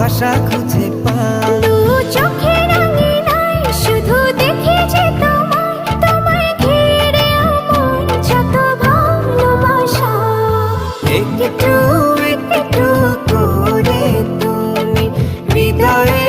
ভাষা খুঁজে পাই। দু চোখের আঙিনায় শুধু দেখি যে তোমায়, তোমায় ঘিরে আমার যত ভালোবাসা। একটু একটু করে তুমি হৃদয়ে